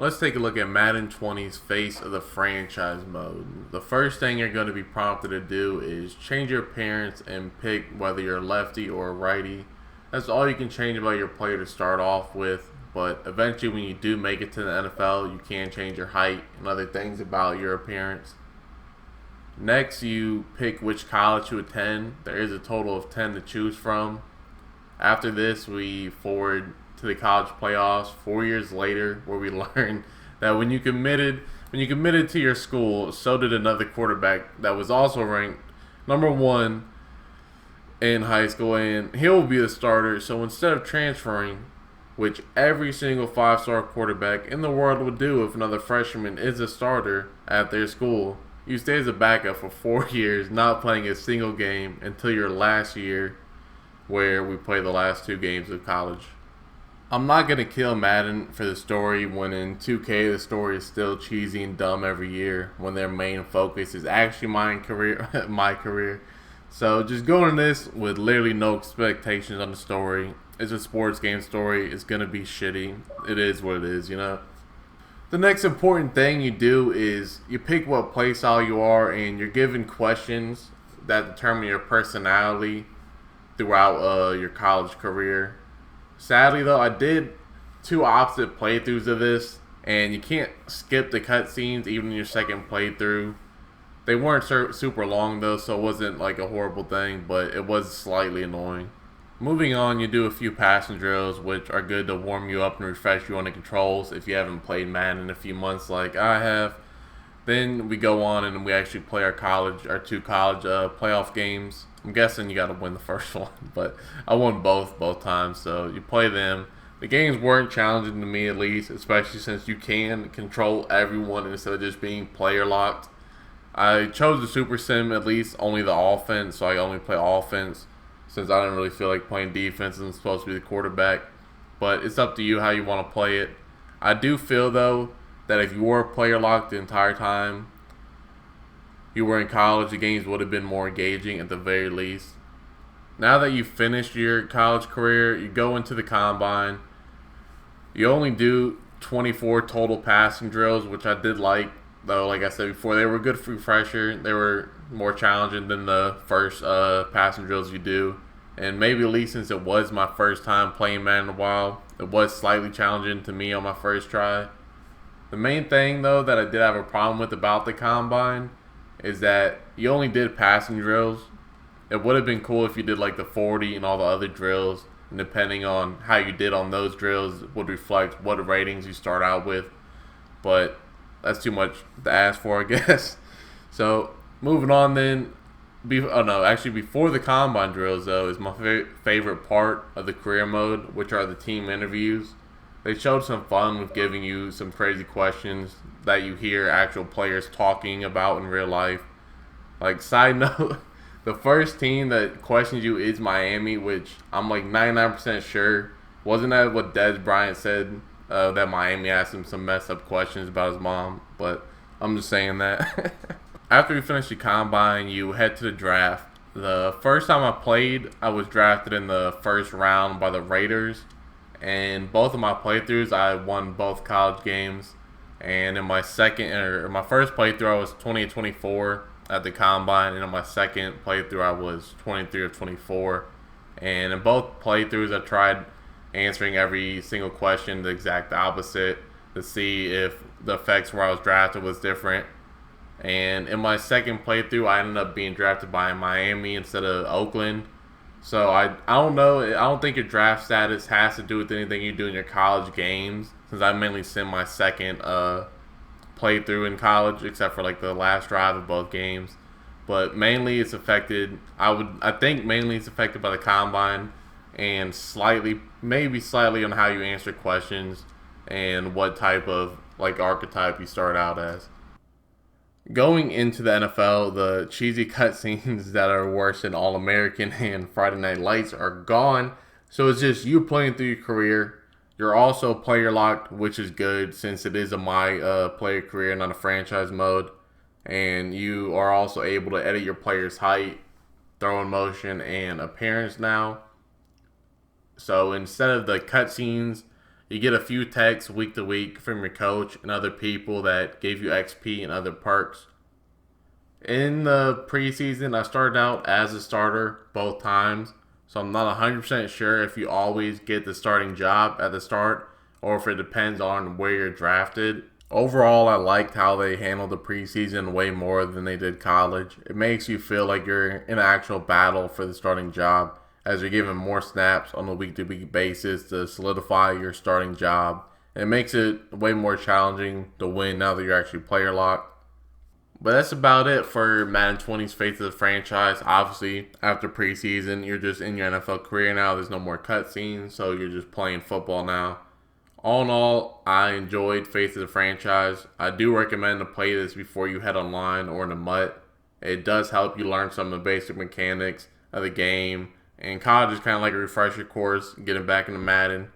Let's take a look at Madden 20's face of the franchise mode. The first thing you're going to be prompted to do is change your appearance and pick whether you're a lefty or a righty. That's all you can change about your player to start off with, but eventually when you do make it to the NFL, you can change your height and other things about your appearance. Next, you pick which college to attend. There is a total of 10 to choose from. After this, we forward to the college playoffs 4 years later, where we learned that when you committed to your school, so did another quarterback that was also ranked #1 in high school, and he'll be the starter. So instead of transferring, which every single 5-star quarterback in the world would do if another freshman is a starter at their school, you stay as a backup for 4 years, not playing a single game until your last year, where we play the last 2 games of college. I'm not going to kill Madden for the story when in 2K the story is still cheesy and dumb every year when their main focus is actually my career. So just going in this with literally no expectations on the story. It's a sports game story. It's going to be shitty. It is what it is, you know. The next important thing you do is you pick what play style you are, and you're given questions that determine your personality throughout your college career. Sadly, though, I did 2 opposite playthroughs of this, and you can't skip the cutscenes even in your second playthrough. They weren't super long, though, so it wasn't like a horrible thing, but it was slightly annoying. Moving on, you do a few passing drills, which are good to warm you up and refresh you on the controls if you haven't played Madden in a few months like I have. Then we go on and we actually play our 2 college playoff games. I'm guessing you got to win the first one, but I won both times, so you play them. The games weren't challenging to me, at least, especially since you can control everyone instead of just being player locked. I chose the Super Sim, at least only the offense, so I only play offense since I didn't really feel like playing defense and I'm supposed to be the quarterback. But it's up to you how you want to play it. I do feel, though, that if you were player locked the entire time you were in college, the games would have been more engaging at the very least. Now that you've finished your college career, you go into the combine. You only do 24 total passing drills, which I did like, though. Like I said before, they were good refresher. They were more challenging than the first passing drills you do. And maybe at least since it was my first time playing Madden in a while, it was slightly challenging to me on my first try. The main thing, though, that I did have a problem with about the combine is that you only did passing drills. It would have been cool if you did like the 40 and all the other drills, and depending on how you did on those drills would reflect what ratings you start out with. But that's too much to ask for, I guess. So moving on then. Before the combine drills, though, is my favorite part of the career mode, which are the team interviews. They showed some fun with giving you some crazy questions that you hear actual players talking about in real life. Like, side note, the first team that questions you is Miami, which I'm like 99% sure. Wasn't that what Des Bryant said? That Miami asked him some messed up questions about his mom, but I'm just saying that. After you finish the combine, you head to the draft. The first time I played, I was drafted in the first round by the Raiders. And both of my playthroughs, I won both college games. And in my my first playthrough, I was 20-24 at the combine, and in my second playthrough, I was 23-24. And in both playthroughs, I tried answering every single question the exact opposite to see if the effects where I was drafted was different. And in my second playthrough, I ended up being drafted by Miami instead of Oakland. So I don't know. I don't think your draft status has to do with anything you do in your college games, since I mainly sim my second playthrough in college, except for like the last drive of both games. But mainly it's affected. I think mainly it's affected by the combine, and maybe slightly on how you answer questions and what type of like archetype you start out as. Going into the NFL, the cheesy cutscenes that are worse than All-American and Friday Night Lights are gone. So it's just you playing through your career. You're also player locked, which is good since it is a my player career, not a franchise mode. And you are also able to edit your player's height, throw in motion, and appearance now. So instead of the cutscenes, You get a few texts week to week from your coach and other people that gave you XP and other perks. In the preseason, I started out as a starter both times, so I'm not 100% sure if you always get the starting job at the start or if it depends on where you're drafted. Overall, I liked how they handled the preseason way more than they did college. It makes you feel like you're in an actual battle for the starting job as you're given more snaps on a week-to-week basis to solidify your starting job. It makes it way more challenging to win now that you're actually player locked. But that's about it for Madden 20's Fate of the Franchise. Obviously, after preseason, you're just in your NFL career now. There's no more cutscenes, so you're just playing football now. All in all, I enjoyed Fate of the Franchise. I do recommend to play this before you head online or in a MUT. It does help you learn some of the basic mechanics of the game. And college is kind of like a refresher course, getting back into Madden.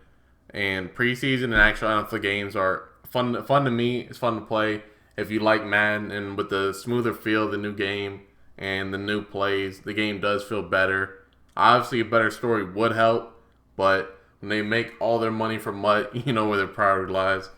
And preseason and actual NFL games are fun to me. It's fun to play. If you like Madden, and with the smoother feel of the new game and the new plays, the game does feel better. Obviously, a better story would help, but when they make all their money from MUT, you know where their priority lies.